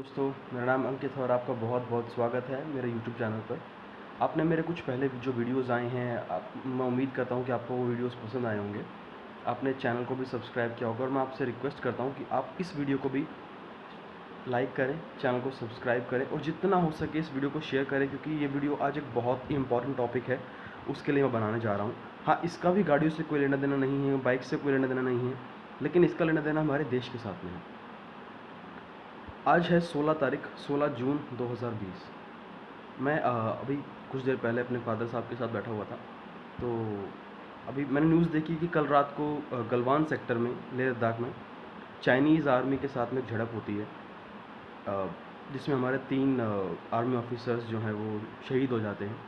दोस्तों, मेरा नाम अंकित है और आपका बहुत बहुत स्वागत है मेरे यूट्यूब चैनल पर। आपने मेरे कुछ पहले जो वीडियोज़ आए हैं, मैं उम्मीद करता हूँ कि आपको वो वीडियोज़ पसंद आए होंगे। आपने चैनल को भी सब्सक्राइब किया होगा और मैं आपसे रिक्वेस्ट करता हूँ कि आप इस वीडियो को भी लाइक करें, चैनल को सब्सक्राइब करें और जितना हो सके इस वीडियो को शेयर करें, क्योंकि ये वीडियो आज एक बहुत ही इंपॉर्टेंट टॉपिक है, उसके लिए मैं बनाने जा रहा हूँ। हाँ, इसका भी गाड़ियों से कोई लेना देना नहीं है, बाइक से कोई लेना देना नहीं है, लेकिन इसका लेना देना हमारे देश के साथ में है। आज है 16 जून 2020। मैं अभी कुछ देर पहले अपने फादर साहब के साथ बैठा हुआ था, तो अभी मैंने न्यूज़ देखी कि कल रात को गलवान सेक्टर में, लेह लद्दाख में चाइनीज़ आर्मी के साथ में एक झड़प होती है, जिसमें हमारे 3 आर्मी ऑफिसर्स जो हैं वो शहीद हो जाते हैं।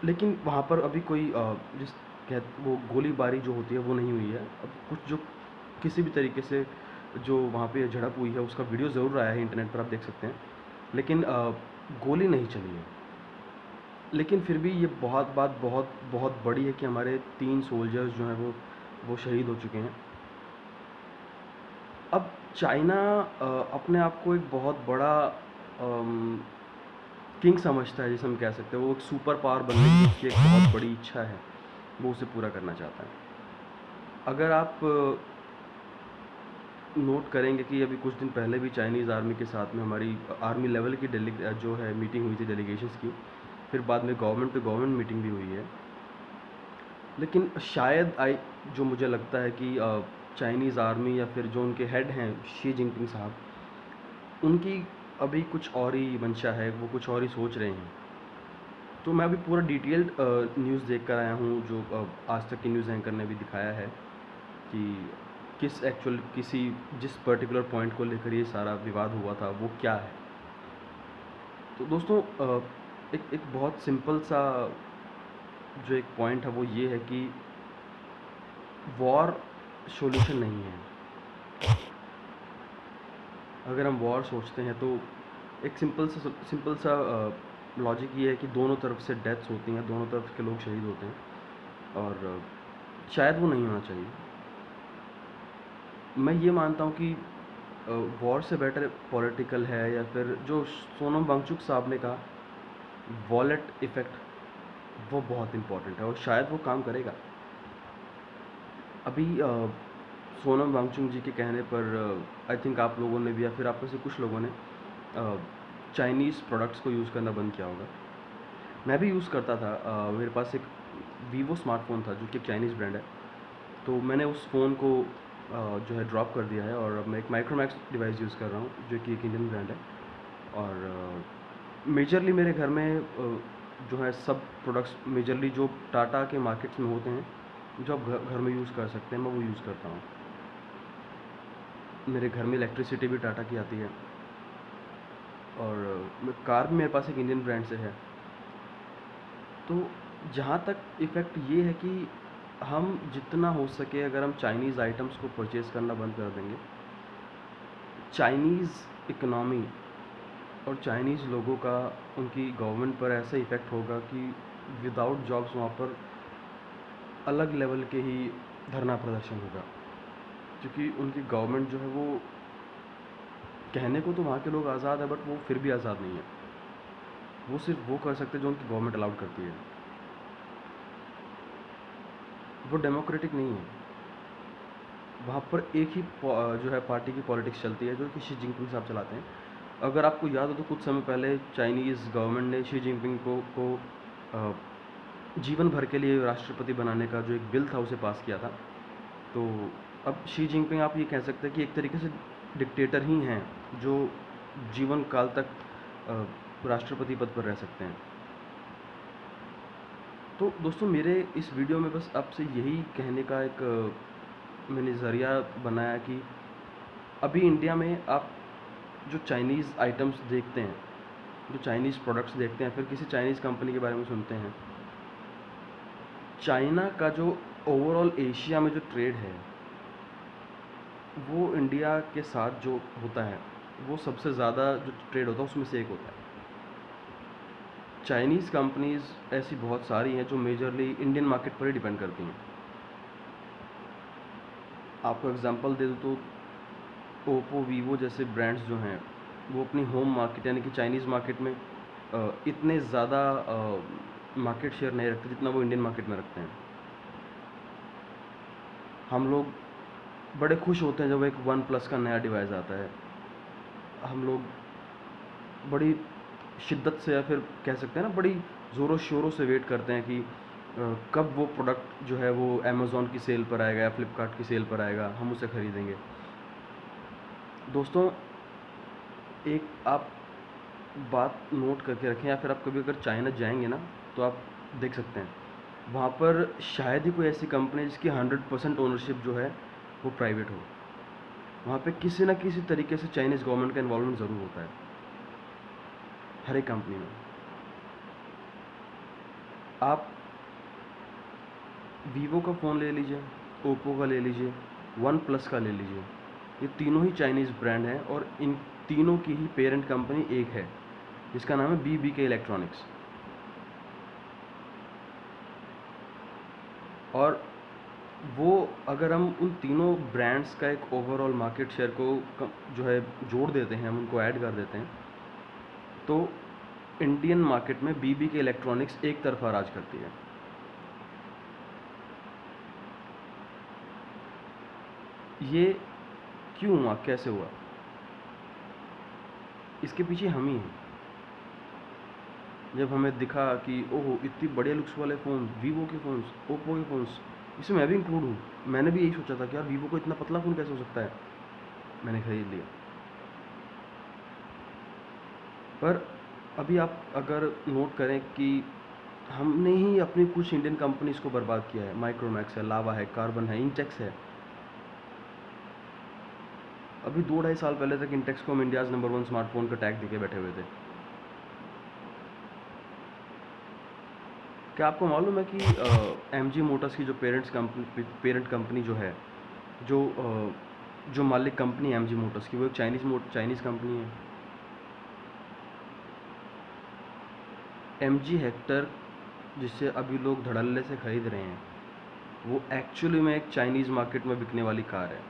लेकिन वहाँ पर अभी कोई वो गोलीबारी जो होती है वो नहीं हुई है। अब कुछ जो किसी भी तरीके से जो वहाँ पे झड़प हुई है उसका वीडियो ज़रूर आया है, इंटरनेट पर आप देख सकते हैं, लेकिन गोली नहीं चली है। लेकिन फिर भी ये बहुत बहुत बड़ी है कि हमारे 3 सोल्जर्स जो हैं वो शहीद हो चुके हैं। अब चाइना अपने आप को एक बहुत बड़ा किंग समझता है, जिसे हम कह सकते हैं। वो एक सुपर पावर बनने की उसकी एक बहुत बड़ी इच्छा है, वो उसे पूरा करना चाहता है। अगर आप नोट करेंगे कि अभी कुछ दिन पहले भी चाइनीज़ आर्मी के साथ में हमारी आर्मी लेवल की जो है मीटिंग हुई थी डेलीगेशंस की, फिर बाद में गवर्नमेंट टू गवर्नमेंट मीटिंग भी हुई है। लेकिन शायद जो मुझे लगता है कि चाइनीज़ आर्मी या फिर जो उनके हेड हैं शी जिनपिंग साहब, उनकी अभी कुछ और ही मंशा है, वो कुछ और ही सोच रहे हैं। तो मैं अभी पूरा डिटेल्ड न्यूज़ देख कर आया हूँ, जो आज तक की न्यूज़ एंकर ने भी दिखाया है कि किसी जिस पर्टिकुलर पॉइंट को लेकर ये सारा विवाद हुआ था वो क्या है। तो दोस्तों, एक बहुत सिंपल सा जो एक पॉइंट है वो ये है कि वॉर सॉल्यूशन नहीं है। अगर हम वॉर सोचते हैं तो एक सिंपल सा लॉजिक ये है कि दोनों तरफ से डेथ्स होती हैं, दोनों तरफ के लोग शहीद होते हैं, और शायद वो नहीं होना चाहिए। मैं ये मानता हूँ कि वॉर से बेटर पॉलिटिकल है, या फिर जो सोनम वांगचुक साहब ने कहा वॉलेट इफ़ेक्ट, वो बहुत इम्पॉर्टेंट है और शायद वो काम करेगा। अभी सोनम वांगचुक जी के कहने पर आई थिंक आप लोगों ने भी, या फिर आप में से कुछ लोगों ने चाइनीज़ प्रोडक्ट्स को यूज़ करना बंद किया होगा। मैं भी यूज़ करता था। मेरे पास एक वीवो स्मार्टफोन था जो कि एक चाइनीज़ ब्रांड है, तो मैंने उस फ़ोन को जो है ड्रॉप कर दिया है और अब मैं एक माइक्रोमैक्स डिवाइस यूज़ कर रहा हूँ जो कि एक इंडियन ब्रांड है। और मेजरली मेरे घर में जो है सब प्रोडक्ट्स मेजरली जो टाटा के मार्केट्स में होते हैं, जो आप घर में यूज़ कर सकते हैं, मैं वो यूज़ करता हूँ। मेरे घर में इलेक्ट्रिसिटी भी टाटा की आती है, और कार भी मेरे पास एक इंडियन ब्रांड से है। तो जहाँ तक इफ़ेक्ट ये है कि हम जितना हो सके अगर हम चाइनीज़ आइटम्स को परचेज़ करना बंद कर देंगे, चाइनीज़ इकनॉमी और चाइनीज़ लोगों का उनकी गवर्नमेंट पर ऐसा इफ़ेक्ट होगा कि विदाउट जॉब्स वहाँ पर अलग लेवल के ही धरना प्रदर्शन होगा, क्योंकि उनकी गवर्नमेंट जो है वो, कहने को तो वहाँ के लोग आज़ाद है, बट वो फिर भी आज़ाद नहीं है। वो सिर्फ वो कर सकते हैं जो उनकी गवर्नमेंट अलाउड करती है, वो डेमोक्रेटिक नहीं है। वहाँ पर एक ही जो है पार्टी की पॉलिटिक्स चलती है, जो कि शी जिनपिंग साहब चलाते हैं। अगर आपको याद हो तो कुछ समय पहले चाइनीज़ गवर्नमेंट ने शी जिनपिंग को जीवन भर के लिए राष्ट्रपति बनाने का जो एक बिल था उसे पास किया था। तो अब शी जिनपिंग, आप ये कह सकते हैं कि एक तरीके से डिक्टेटर ही हैं, जो जीवन काल तक राष्ट्रपति पद पर रह सकते हैं। तो दोस्तों, मेरे इस वीडियो में बस आपसे यही कहने का एक मैंने ज़रिया बनाया कि अभी इंडिया में आप जो चाइनीज़ आइटम्स देखते हैं, जो चाइनीज़ प्रोडक्ट्स देखते हैं, फिर किसी चाइनीज़ कंपनी के बारे में सुनते हैं, चाइना का जो ओवरऑल एशिया में जो ट्रेड है, वो इंडिया के साथ जो होता है, वो सबसे ज़्यादा जो ट्रेड होता है उसमें से एक होता है। चाइनीज़ कंपनीज़ ऐसी बहुत सारी हैं जो मेजरली इंडियन मार्केट पर ही डिपेंड करती हैं। आपको एग्जांपल दे दूँ तो ओप्पो, वीवो जैसे ब्रांड्स जो हैं वो अपनी होम मार्केट यानी कि चाइनीज़ मार्केट में इतने ज़्यादा मार्केट शेयर नहीं रखते जितना वो इंडियन मार्केट में रखते हैं। हम लोग बड़े खुश होते हैं जब एक वन प्लस का नया डिवाइस आता है। हम लोग बड़ी शिद्दत से या फिर कह सकते हैं ना बड़ी ज़ोरों शोरों से वेट करते हैं कि कब वो प्रोडक्ट जो है वो अमेज़ॉन की सेल पर आएगा या फ्लिपकार्ट की सेल पर आएगा, हम उसे ख़रीदेंगे। दोस्तों, एक आप बात नोट करके रखें, या फिर आप कभी अगर चाइना जाएंगे ना तो आप देख सकते हैं वहाँ पर शायद ही कोई ऐसी कंपनी है जिसकी 100% ओनरशिप जो है वो प्राइवेट हो। वहाँ पे किसी ना किसी तरीके से चाइनीज़ गवर्नमेंट का इन्वॉल्वमेंट ज़रूर होता है हर एक कंपनी में। आप वीवो का फ़ोन ले लीजिए, ओप्पो का ले लीजिए, वन प्लस का ले लीजिए, ये तीनों ही चाइनीज़ ब्रांड हैं और इन तीनों की ही पेरेंट कंपनी एक है जिसका नाम है BBK इलेक्ट्रॉनिक्स। और वो अगर हम उन तीनों ब्रांड्स का एक ओवरऑल मार्केट शेयर को जो है जोड़ देते हैं, हम उनको ऐड कर देते हैं, तो इंडियन मार्केट में BBK इलेक्ट्रॉनिक्स एक तरफा राज करती है। ये क्यों हुआ, कैसे हुआ? इसके पीछे हम ही हैं। जब हमें दिखा कि ओहो इतनी बढ़िया लुक्स वाले फ़ोन, वीवो के फ़ोन्स, ओप्पो के फ़ोन्स, इसमें मैं भी इंक्लूड हूँ। मैंने भी यही सोचा था कि यार वीवो को इतना पतला फ़ोन कैसे हो सकता है, मैंने ख़रीद लिया। पर अभी आप अगर नोट करें कि हमने ही अपनी कुछ इंडियन कंपनीज़ को बर्बाद किया है। माइक्रोमैक्स है, लावा है, कार्बन है, इंटेक्स है। अभी 2-2.5 साल पहले तक इंटेक्स को हम इंडियाज़ नंबर 1 स्मार्टफोन का टैग देके बैठे हुए थे। क्या आपको मालूम है कि MG मोटर्स की जो पेरेंट कंपनी जो है, जो जो मालिक कंपनी MG मोटर्स की, वो एक चाइनीज़ कंपनी है। MG हेक्टर जिससे अभी लोग धड़ल्ले से ख़रीद रहे हैं, वो एक्चुअली में एक चाइनीज़ मार्केट में बिकने वाली कार है।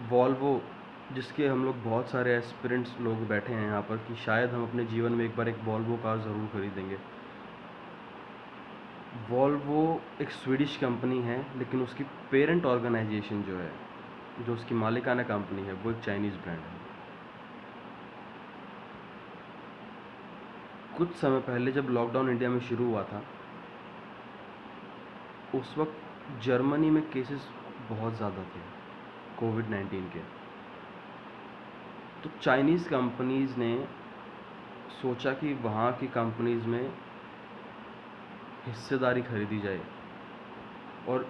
वॉल्वो, जिसके हम लोग बहुत सारे एस्पिरेंट्स लोग बैठे हैं यहाँ पर कि शायद हम अपने जीवन में एक बार एक वॉल्वो कार ज़रूर खरीदेंगे। वॉल्वो एक स्वीडिश कंपनी है, लेकिन उसकी पेरेंट ऑर्गेनाइजेशन जो है, जो उसकी मालिकाना कंपनी है, वो एक चाइनीज़ ब्रांड है। कुछ समय पहले जब लॉकडाउन इंडिया में शुरू हुआ था, उस वक्त जर्मनी में केसेस बहुत ज़्यादा थे कोविड-19 के। तो चाइनीज़ कंपनीज़ ने सोचा कि वहाँ की कंपनीज़ में हिस्सेदारी खरीदी जाए, और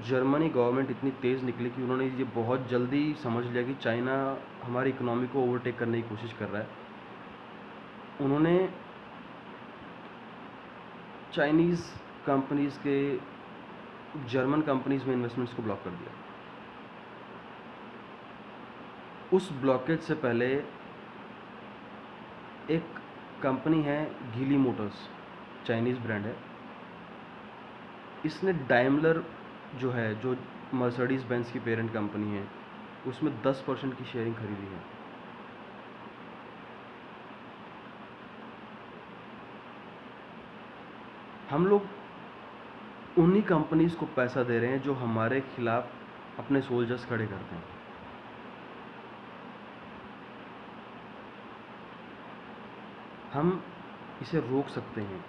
जर्मनी गवर्नमेंट इतनी तेज़ निकली कि उन्होंने ये बहुत जल्दी समझ लिया कि चाइना हमारी इकोनॉमी को ओवरटेक करने की कोशिश कर रहा है। उन्होंने चाइनीज़ कंपनीज़ के जर्मन कंपनीज़ में इन्वेस्टमेंट्स को ब्लॉक कर दिया। उस ब्लॉकेज से पहले एक कंपनी है गीली मोटर्स, चाइनीज़ ब्रांड है, इसने डाइमलर जो है, जो मर्सिडीज़ बेंज की पेरेंट कंपनी है, उसमें 10% की शेयरिंग खरीदी है। हम लोग उन्हीं कंपनीज़ को पैसा दे रहे हैं जो हमारे खिलाफ अपने सोल्जर्स खड़े करते हैं। हम इसे रोक सकते हैं।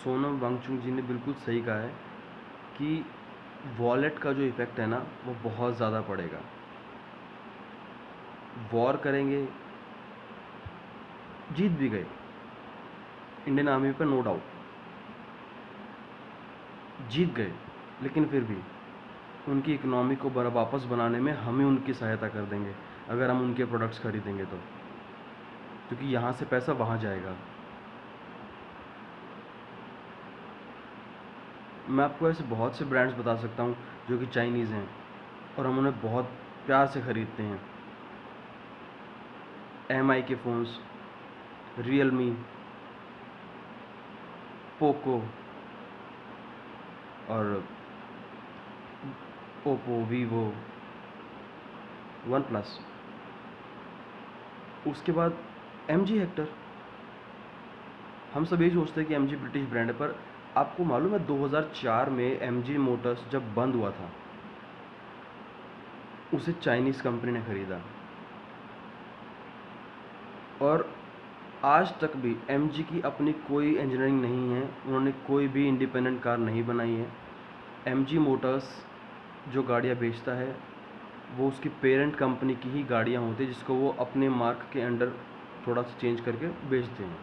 सोनम वांगचुक जी ने बिल्कुल सही कहा है कि वॉलेट का जो इफ़ेक्ट है ना, वो बहुत ज़्यादा पड़ेगा। वॉर करेंगे, जीत भी गए इंडियन आर्मी पर, नो डाउट जीत गए, लेकिन फिर भी उनकी इकोनॉमी को वापस बनाने में हम ही उनकी सहायता कर देंगे अगर हम उनके प्रोडक्ट्स खरीदेंगे तो, क्योंकि यहाँ से पैसा वहाँ जाएगा। मैं आपको ऐसे बहुत से ब्रांड्स बता सकता हूँ जो कि चाइनीज़ हैं और हम उन्हें बहुत प्यार से ख़रीदते हैं। MI के फ़ोन्स, रियलमी, पोको और ओप्पो, वीवो, वन प्लस, उसके बाद MG हेक्टर। हम सब यही सोचते हैं कि MG ब्रिटिश ब्रांड है, पर आपको मालूम है 2004 में MG मोटर्स जब बंद हुआ था, उसे चाइनीज़ कंपनी ने ख़रीदा। और आज तक भी MG की अपनी कोई इंजीनियरिंग नहीं है, उन्होंने कोई भी इंडिपेंडेंट कार नहीं बनाई है। MG मोटर्स जो गाड़ियाँ बेचता है वो उसकी पेरेंट कंपनी की ही गाड़ियाँ होती हैं, जिसको वो अपने मार्क के अंडर थोड़ा सा चेंज करके बेचते हैं।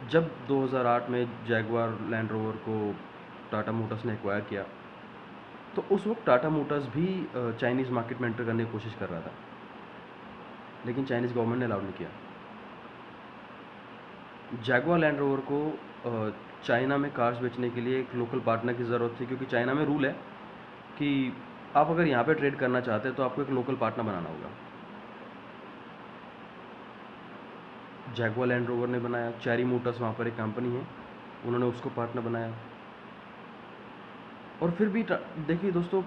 जब 2008 में जैगवार लैंड रोवर को टाटा मोटर्स ने एक्वायर किया, तो उस वक्त टाटा मोटर्स भी चाइनीज़ मार्केट में एंटर करने की कोशिश कर रहा था, लेकिन चाइनीज़ गवर्नमेंट ने अलाउ नहीं किया। जैगवार लैंड रोवर को चाइना में कार्स बेचने के लिए एक लोकल पार्टनर की ज़रूरत थी, क्योंकि चाइना में रूल है कि आप अगर यहाँ पे ट्रेड करना चाहते हैं तो आपको एक लोकल पार्टनर बनाना होगा। जैगवार लैंड रोवर ने बनाया, चेरी मोटर्स वहाँ पर एक कंपनी है, उन्होंने उसको पार्टनर बनाया। और फिर भी देखिए दोस्तों,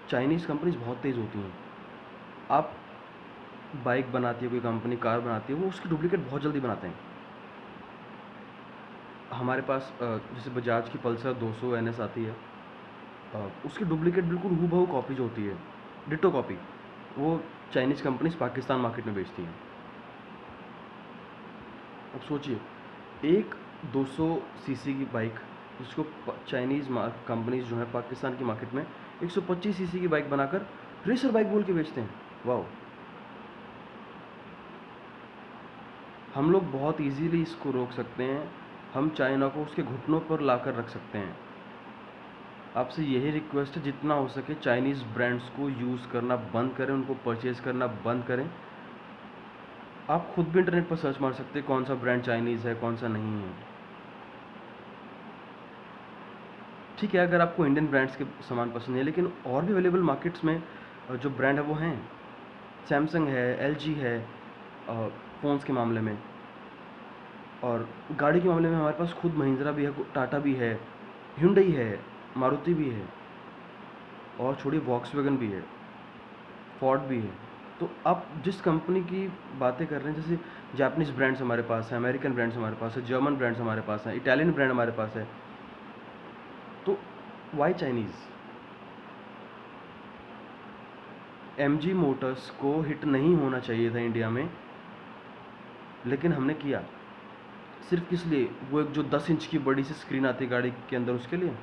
चाइनीज़ कंपनीज बहुत तेज़ होती हैं। आप बाइक बनाती है कोई कंपनी, कार बनाती है, वो उसकी डुप्लीकेट बहुत जल्दी बनाते हैं। हमारे पास जैसे बजाज की पल्सर 200 NS आती है, उसकी डुप्लीकेट बिल्कुल हूबहू कॉपी जो होती है, डिटो कॉपी, वो चाइनीज़ कंपनीज पाकिस्तान मार्केट में बेचती हैं। अब सोचिए, एक 200 सीसी की बाइक जिसको चाइनीज़ कंपनीज जो है पाकिस्तान की मार्केट में 125 सीसी की बाइक बनाकर रेसर बाइक बोल के बेचते हैं। वाह! हम लोग बहुत इजीली इसको रोक सकते हैं, हम चाइना को उसके घुटनों पर लाकर रख सकते हैं। आपसे यही रिक्वेस्ट है, जितना हो सके चाइनीज़ ब्रांड्स को यूज़ करना बंद करें, उनको परचेज़ करना बंद करें। आप खुद भी इंटरनेट पर सर्च मार सकते हैं कौन सा ब्रांड चाइनीज़ है, कौन सा नहीं है। ठीक है, अगर आपको इंडियन ब्रांड्स के सामान पसंद है, लेकिन और भी अवेलेबल मार्केट्स में जो ब्रांड है वो हैं। सैमसंग है, LG है फ़ोन्स के मामले में, और गाड़ी के मामले में हमारे पास खुद महिंद्रा भी है, टाटा भी है, hyundai है, मारुति भी है, और छोड़िए वॉक्सवैगन भी है, फोर्ड भी है। तो आप जिस कंपनी की बातें कर रहे हैं, जैसे जापानीज़ ब्रांड्स हमारे पास है, अमेरिकन ब्रांड्स हमारे पास है, जर्मन ब्रांड्स हमारे पास हैं, इटालियन ब्रांड हमारे पास है, तो वाई चाइनीज़? MG मोटर्स को हिट नहीं होना चाहिए था इंडिया में, लेकिन हमने किया। सिर्फ किस लिए? वो एक जो 10 इंच की बड़ी सी स्क्रीन आती है गाड़ी के अंदर, उसके लिए।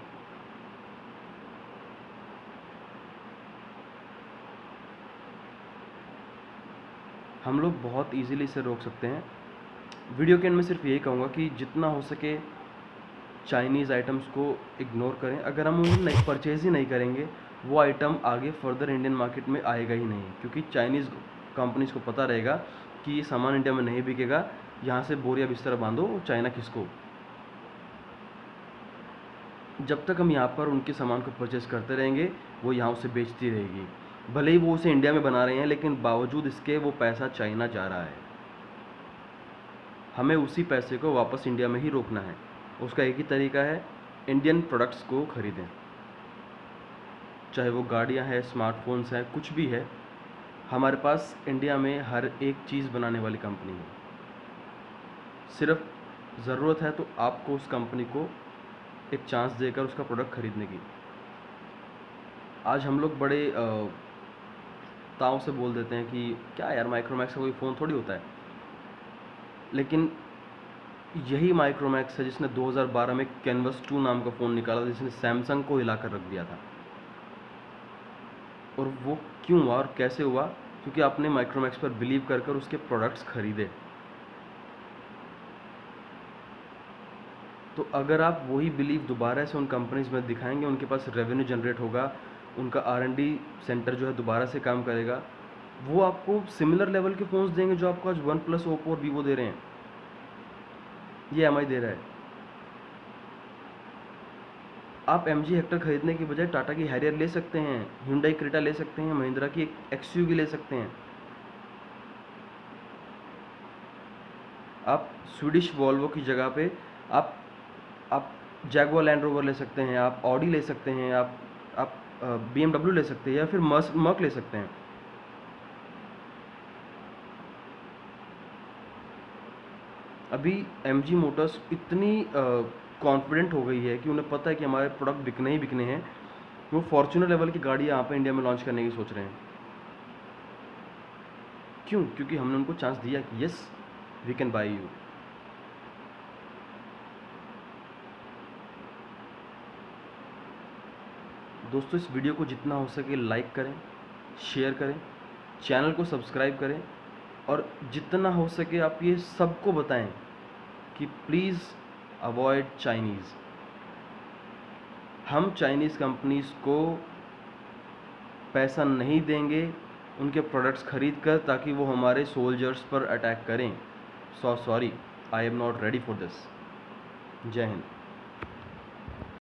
हम लोग बहुत इजीली इसे रोक सकते हैं। वीडियो के एंड में सिर्फ यही कहूँगा कि जितना हो सके चाइनीज़ आइटम्स को इग्नोर करें। अगर हम उन्हें नहीं परचेज़ ही नहीं करेंगे, वो आइटम आगे फर्दर इंडियन मार्केट में आएगा ही नहीं, क्योंकि चाइनीज़ कंपनीज़ को पता रहेगा कि ये सामान इंडिया में नहीं बिकेगा, यहाँ से बोरिया बिस्तर बांधो, चाइना किसको। जब तक हम यहाँ पर उनके सामान को परचेज़ करते रहेंगे, वो यहाँ उसे बेचती रहेगी। भले ही वो उसे इंडिया में बना रहे हैं, लेकिन बावजूद इसके वो पैसा चाइना जा रहा है। हमें उसी पैसे को वापस इंडिया में ही रोकना है। उसका एक ही तरीका है, इंडियन प्रोडक्ट्स को ख़रीदें, चाहे वो गाड़ियाँ हैं, स्मार्टफोन्स हैं, कुछ भी है। हमारे पास इंडिया में हर एक चीज़ बनाने वाली कंपनी है। सिर्फ ज़रूरत है तो आपको उस कंपनी को एक चांस देकर उसका प्रोडक्ट ख़रीदने की। आज हम लोग बड़े ताव से बोल देते हैं कि क्या यार, माइक्रोमैक्स का कोई फ़ोन थोड़ी होता है। लेकिन यही माइक्रोमैक्स है जिसने 2012 में कैनवस 2 नाम का फ़ोन निकाला, जिसने सैमसंग को हिलाकर रख दिया था। और वो क्यों हुआ और कैसे हुआ? क्योंकि आपने माइक्रोमैक्स पर बिलीव कर उसके प्रोडक्ट्स खरीदे। तो अगर आप वही बिलीव दोबारा से उन कंपनीज़ में दिखाएंगे, उनके पास रेवेन्यू जनरेट होगा, उनका R&D सेंटर जो है दोबारा से काम करेगा, वो आपको सिमिलर लेवल के फ़ोन्स देंगे जो आपको आज वन प्लस, ओप्पो और वीवो दे रहे हैं, ये MI दे रहा है। आप MG हेक्टर खरीदने की बजाय टाटा की हैरियर ले सकते हैं, Hyundai क्रेटा ले सकते हैं, महिंद्रा की XUV ले सकते हैं। आप स्वीडिश वॉल्वो की जगह पे आप जैगुआर लैंड रोवर ले सकते हैं, आप ऑडी ले सकते हैं, आप BMW ले सकते हैं, या फिर मर्क ले सकते हैं। अभी MG मोटर्स इतनी कॉन्फिडेंट हो गई है कि उन्हें पता है कि हमारे प्रोडक्ट बिकने ही बिकने हैं। वो फॉर्च्यूनर लेवल की गाड़ी यहाँ पे इंडिया में लॉन्च करने की सोच रहे हैं। क्यों? क्योंकि हमने उनको चांस दिया कि yes we can buy you. दोस्तों, इस वीडियो को जितना हो सके लाइक करें, शेयर करें, चैनल को सब्सक्राइब करें, और जितना हो सके आप ये सबको बताएं कि प्लीज़ अवॉइड चाइनीज़। हम चाइनीज़ कंपनीज़ को पैसा नहीं देंगे उनके प्रोडक्ट्स खरीद कर, ताकि वो हमारे सोल्जर्स पर अटैक करें। Sorry, I am not ready for this. जय हिंद।